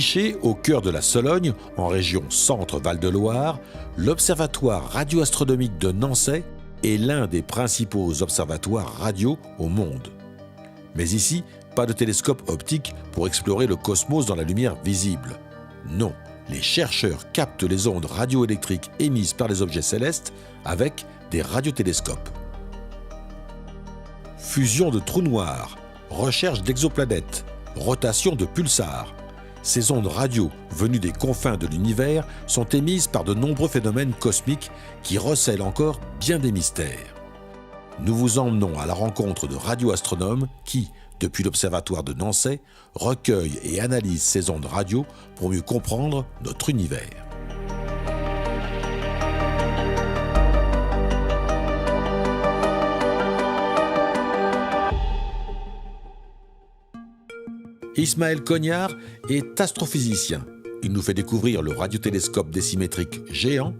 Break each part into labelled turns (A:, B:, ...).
A: Niché au cœur de la Sologne, en région Centre-Val-de-Loire, l'Observatoire radioastronomique de Nançay est l'un des principaux observatoires radio au monde. Mais ici, pas de télescope optique pour explorer le cosmos dans la lumière visible. Non, les chercheurs captent les ondes radioélectriques émises par les objets célestes avec des radiotélescopes. Fusion de trous noirs, recherche d'exoplanètes, rotation de pulsars. Ces ondes radio venues des confins de l'univers sont émises par de nombreux phénomènes cosmiques qui recèlent encore bien des mystères. Nous vous emmenons à la rencontre de radioastronomes qui, depuis l'Observatoire de Nançay, recueillent et analysent ces ondes radio pour mieux comprendre notre univers. Ismaël Cognard est astrophysicien. Il nous fait découvrir le radiotélescope décimétrique géant,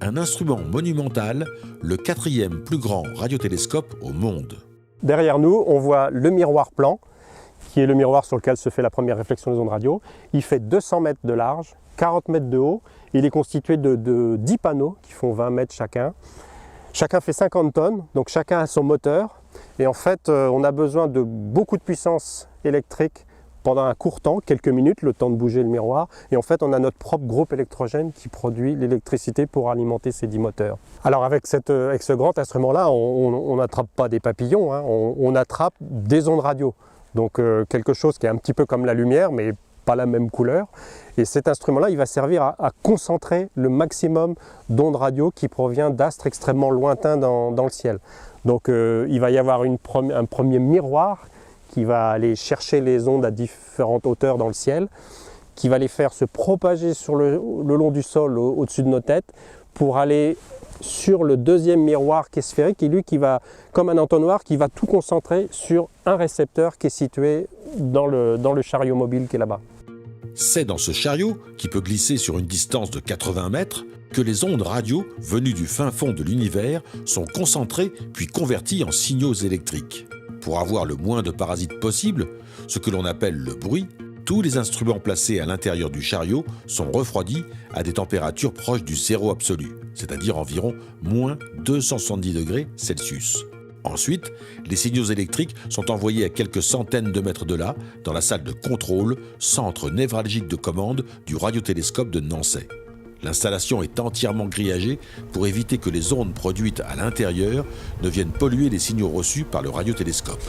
A: un instrument monumental, le 4e plus grand radiotélescope au monde.
B: Derrière nous, on voit le miroir plan, qui est le miroir sur lequel se fait la première réflexion des ondes radio. Il fait 200 mètres de large, 40 mètres de haut. Il est constitué de 10 panneaux qui font 20 mètres chacun. Chacun fait 50 tonnes, donc chacun a son moteur. Et en fait, on a besoin de beaucoup de puissance électrique pendant un court temps, quelques minutes, le temps de bouger le miroir. Et en fait, on a notre propre groupe électrogène qui produit l'électricité pour alimenter ces 10 moteurs. Alors avec ce grand instrument-là, on n'attrape pas des papillons, hein, on attrape des ondes radio. Donc quelque chose qui est un petit peu comme la lumière, mais pas la même couleur. Et cet instrument-là, il va servir à concentrer le maximum d'ondes radio qui provient d'astres extrêmement lointains dans le ciel. Donc il va y avoir un premier miroir qui va aller chercher les ondes à différentes hauteurs dans le ciel, qui va les faire se propager sur le long du sol au-dessus de nos têtes pour aller sur le deuxième miroir qui est sphérique et lui qui va, comme un entonnoir, qui va tout concentrer sur un récepteur qui est situé dans le chariot mobile qui est là-bas.
A: C'est dans ce chariot, qui peut glisser sur une distance de 80 mètres, que les ondes radio venues du fin fond de l'univers sont concentrées puis converties en signaux électriques. Pour avoir le moins de parasites possible, ce que l'on appelle le bruit, tous les instruments placés à l'intérieur du chariot sont refroidis à des températures proches du zéro absolu, c'est-à-dire environ moins 270 degrés Celsius. Ensuite, les signaux électriques sont envoyés à quelques centaines de mètres de là, dans la salle de contrôle, centre névralgique de commande du radiotélescope de Nançay. L'installation est entièrement grillagée pour éviter que les ondes produites à l'intérieur ne viennent polluer les signaux reçus par le radiotélescope.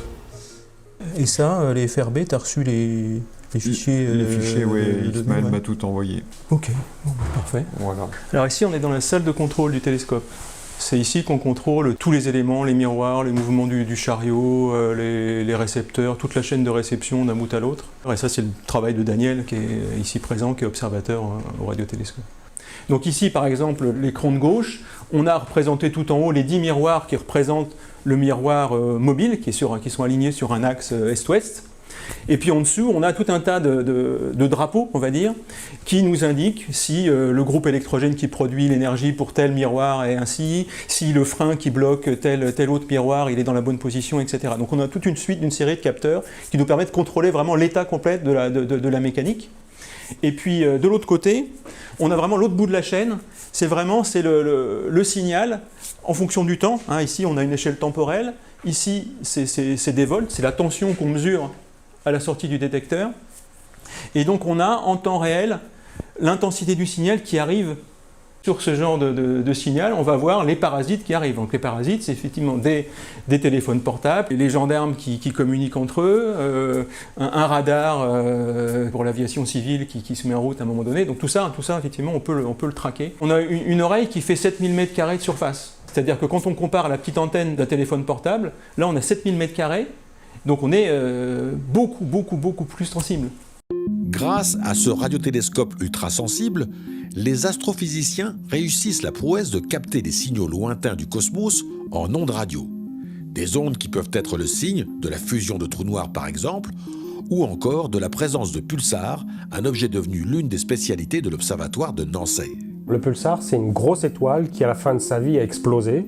C: Et ça, les FRB, tu as reçu les fichiers
D: Les fichiers, oui, Ismaël m'a tout envoyé.
C: Ok, bon, parfait.
D: Voilà.
C: Alors ici, on est dans la salle de contrôle du télescope. C'est ici qu'on contrôle tous les éléments, les miroirs, les mouvements du chariot, les récepteurs, toute la chaîne de réception d'un bout à l'autre. Et ça, c'est le travail de Daniel, qui est ici présent, qui est observateur au radiotélescope. Donc ici, par exemple, l'écran de gauche, on a représenté tout en haut les 10 miroirs qui représentent le miroir mobile, qui sont alignés sur un axe est-ouest. Et puis en dessous, on a tout un tas de drapeaux, on va dire, qui nous indiquent si le groupe électrogène qui produit l'énergie pour tel miroir est ainsi, si le frein qui bloque tel autre miroir, il est dans la bonne position, etc. Donc on a toute une suite d'une série de capteurs qui nous permettent de contrôler vraiment l'état complet de la mécanique. Et puis de l'autre côté, on a vraiment l'autre bout de la chaîne, c'est le signal en fonction du temps. Hein, ici, on a une échelle temporelle. Ici, c'est des volts, c'est la tension qu'on mesure à la sortie du détecteur. Et donc, on a en temps réel l'intensité du signal qui arrive sur ce genre de signal. On va voir les parasites qui arrivent. Donc, les parasites, c'est effectivement des téléphones portables, les gendarmes qui communiquent entre eux, un radar pour l'aviation civile qui se met en route à un moment donné. Donc, tout ça effectivement, on peut le traquer. On a une oreille qui fait 7000 m² de surface. C'est-à-dire que quand on compare à la petite antenne d'un téléphone portable, là, on a 7000 m². Donc on est beaucoup plus sensible.
A: Grâce à ce radiotélescope ultrasensible, les astrophysiciens réussissent la prouesse de capter des signaux lointains du cosmos en ondes radio. Des ondes qui peuvent être le signe de la fusion de trous noirs par exemple, ou encore de la présence de pulsars, un objet devenu l'une des spécialités de l'Observatoire de Nançay.
B: Le pulsar, c'est une grosse étoile qui à la fin de sa vie a explosé.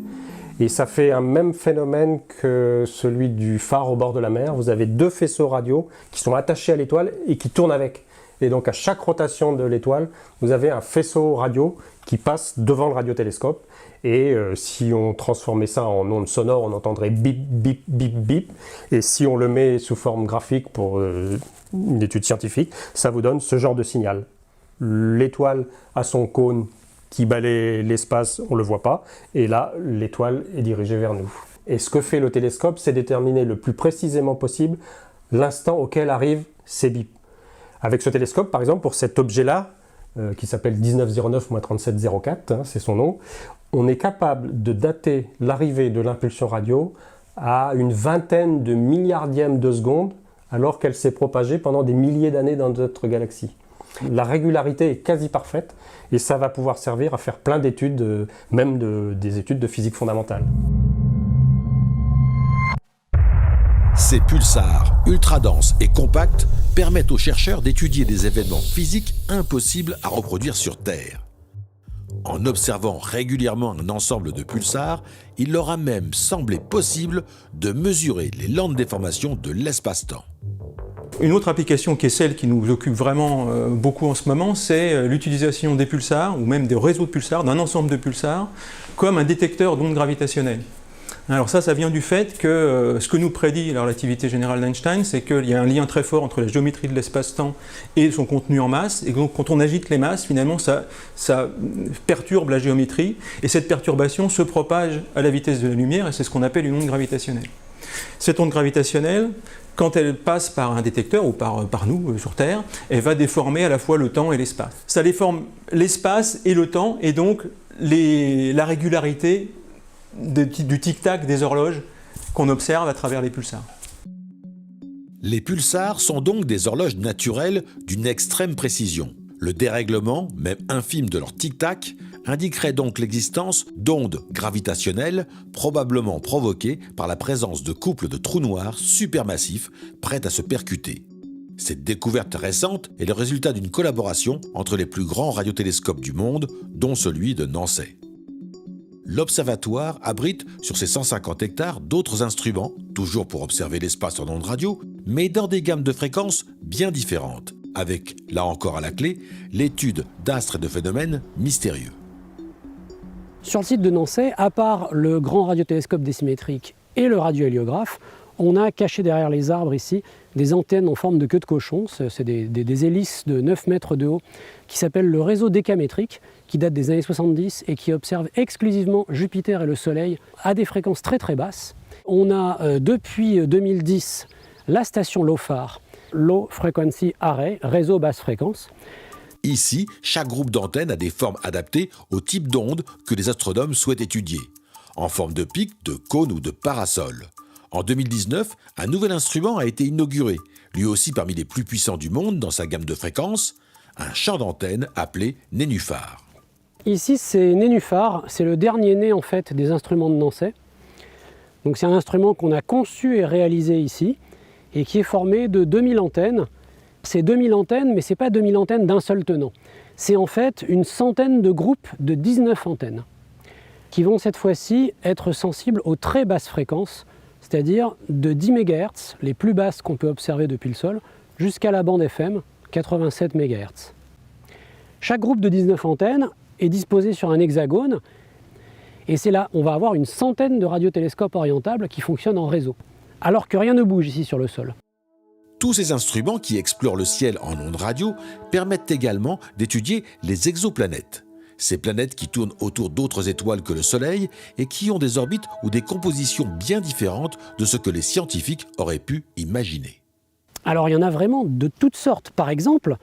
B: Et ça fait un même phénomène que celui du phare au bord de la mer. Vous avez deux faisceaux radio qui sont attachés à l'étoile et qui tournent avec. Et donc à chaque rotation de l'étoile, vous avez un faisceau radio qui passe devant le radiotélescope. Et si on transformait ça en ondes sonores, on entendrait bip, bip, bip, bip. Et si on le met sous forme graphique pour une étude scientifique, ça vous donne ce genre de signal. L'étoile a son cône qui balaye l'espace, on ne le voit pas. Et là, l'étoile est dirigée vers nous. Et ce que fait le télescope, c'est déterminer le plus précisément possible l'instant auquel arrivent ces bips. Avec ce télescope, par exemple, pour cet objet-là, qui s'appelle 1909-3704, c'est son nom, on est capable de dater l'arrivée de l'impulsion radio à une vingtaine de milliardièmes de seconde, alors qu'elle s'est propagée pendant des milliers d'années dans notre galaxie. La régularité est quasi parfaite, et ça va pouvoir servir à faire plein d'études, même des études de physique fondamentale.
A: Ces pulsars ultra denses et compacts permettent aux chercheurs d'étudier des événements physiques impossibles à reproduire sur Terre. En observant régulièrement un ensemble de pulsars, il leur a même semblé possible de mesurer les lentes déformations de l'espace-temps.
C: Une autre application qui est celle qui nous occupe vraiment beaucoup en ce moment, c'est l'utilisation des pulsars, ou même des réseaux de pulsars, d'un ensemble de pulsars, comme un détecteur d'ondes gravitationnelles. Alors ça vient du fait que ce que nous prédit la relativité générale d'Einstein, c'est qu'il y a un lien très fort entre la géométrie de l'espace-temps et son contenu en masse, et donc quand on agite les masses, finalement ça perturbe la géométrie, et cette perturbation se propage à la vitesse de la lumière, et c'est ce qu'on appelle une onde gravitationnelle. Cette onde gravitationnelle, quand elle passe par un détecteur, ou par nous sur Terre, elle va déformer à la fois le temps et l'espace. Ça déforme l'espace et le temps, et donc la régularité du tic-tac des horloges qu'on observe à travers les pulsars.
A: Les pulsars sont donc des horloges naturelles d'une extrême précision. Le dérèglement, même infime de leur tic-tac, indiquerait donc l'existence d'ondes gravitationnelles probablement provoquées par la présence de couples de trous noirs supermassifs prêts à se percuter. Cette découverte récente est le résultat d'une collaboration entre les plus grands radiotélescopes du monde, dont celui de Nancy. L'observatoire abrite sur ses 150 hectares d'autres instruments, toujours pour observer l'espace en ondes radio, mais dans des gammes de fréquences bien différentes, avec, là encore à la clé, l'étude d'astres et de phénomènes mystérieux.
E: Sur le site de Nancy, à part le grand radiotélescope décimétrique et le radiohéliographe, on a caché derrière les arbres ici des antennes en forme de queue de cochon, c'est des hélices de 9 mètres de haut, qui s'appellent le réseau décamétrique, qui date des années 70 et qui observe exclusivement Jupiter et le Soleil à des fréquences très très basses. On a depuis 2010 la station LOFAR, Low Frequency Array, réseau basse fréquence.
A: Ici, chaque groupe d'antennes a des formes adaptées au type d'onde que les astronomes souhaitent étudier, en forme de pic, de cône ou de parasol. En 2019, un nouvel instrument a été inauguré, lui aussi parmi les plus puissants du monde dans sa gamme de fréquences, un champ d'antenne appelé Nénuphar.
E: Ici, c'est Nénuphar, c'est le dernier né en fait des instruments de Nancy. Donc c'est un instrument qu'on a conçu et réalisé ici et qui est formé de 2000 antennes. C'est 2000 antennes, mais ce n'est pas 2000 antennes d'un seul tenant. C'est en fait une centaine de groupes de 19 antennes qui vont cette fois-ci être sensibles aux très basses fréquences, c'est-à-dire de 10 MHz, les plus basses qu'on peut observer depuis le sol, jusqu'à la bande FM, 87 MHz. Chaque groupe de 19 antennes est disposé sur un hexagone, et c'est là on va avoir une centaine de radiotélescopes orientables qui fonctionnent en réseau, alors que rien ne bouge ici sur le sol.
A: Tous ces instruments qui explorent le ciel en ondes radio permettent également d'étudier les exoplanètes. Ces planètes qui tournent autour d'autres étoiles que le Soleil et qui ont des orbites ou des compositions bien différentes de ce que les scientifiques auraient pu imaginer.
E: Alors il y en a vraiment de toutes sortes. Par exemple,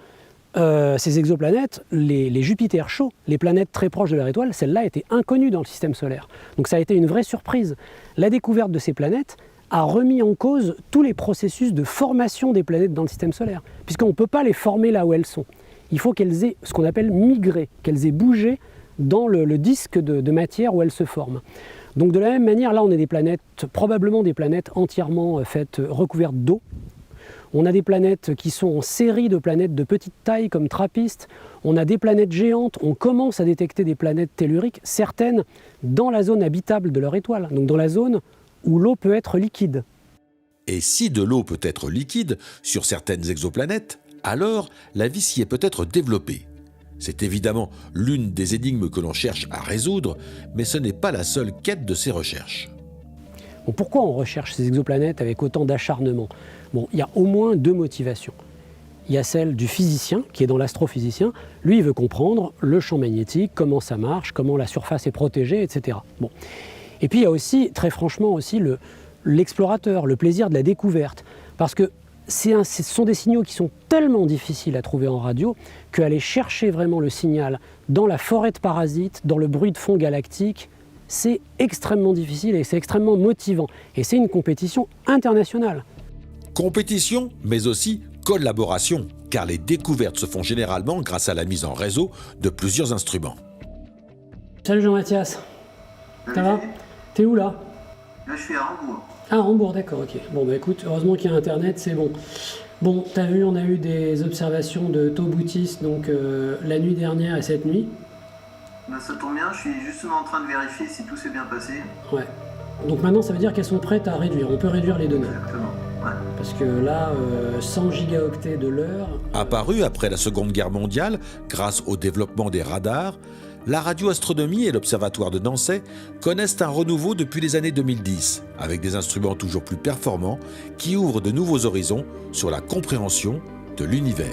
E: ces exoplanètes, les Jupiter chauds, les planètes très proches de leur étoile, celles-là étaient inconnues dans le système solaire. Donc ça a été une vraie surprise. La découverte de ces planètes a remis en cause tous les processus de formation des planètes dans le système solaire, puisqu'on ne peut pas les former là où elles sont. Il faut qu'elles aient ce qu'on appelle migré, qu'elles aient bougé dans le disque de matière où elles se forment. Donc de la même manière, là on a des planètes, probablement des planètes entièrement recouvertes d'eau. On a des planètes qui sont en série de planètes de petite taille comme TRAPPIST. On a des planètes géantes, on commence à détecter des planètes telluriques, certaines dans la zone habitable de leur étoile, donc dans la zone où l'eau peut être liquide.
A: Et si de l'eau peut être liquide sur certaines exoplanètes, alors la vie s'y est peut-être développée. C'est évidemment l'une des énigmes que l'on cherche à résoudre, mais ce n'est pas la seule quête de ces recherches.
E: Bon, pourquoi on recherche ces exoplanètes avec autant d'acharnement? Bon, il y a au moins 2 motivations. Il y a celle du physicien, qui est dans l'astrophysicien. Lui, il veut comprendre le champ magnétique, comment ça marche, comment la surface est protégée, etc. Bon. Et puis il y a aussi, très franchement, aussi l'explorateur, le plaisir de la découverte. Parce que ce sont des signaux qui sont tellement difficiles à trouver en radio qu'aller chercher vraiment le signal dans la forêt de parasites, dans le bruit de fond galactique, c'est extrêmement difficile et c'est extrêmement motivant. Et c'est une compétition internationale.
A: Compétition, mais aussi collaboration, car les découvertes se font généralement grâce à la mise en réseau de plusieurs instruments.
E: Salut Jean-Mathias. Ça va? T'es où là?
F: Là, je suis à Hambourg.
E: Ah, Hambourg, d'accord, ok. Bon, bah écoute, heureusement qu'il y a Internet, c'est bon. Bon, t'as vu, on a eu des observations de taux Bootis, donc la nuit dernière et cette nuit.
F: Ben, ça tombe bien, je suis justement en train de vérifier si tout s'est bien passé.
E: Ouais. Donc maintenant, ça veut dire qu'elles sont prêtes à réduire. On peut réduire les données.
F: Exactement. Ouais.
E: Parce que là, 100 gigaoctets de l'heure...
A: Apparue après la Seconde Guerre mondiale, grâce au développement des radars, la radioastronomie et l'Observatoire de Nancy connaissent un renouveau depuis les années 2010, avec des instruments toujours plus performants qui ouvrent de nouveaux horizons sur la compréhension de l'univers.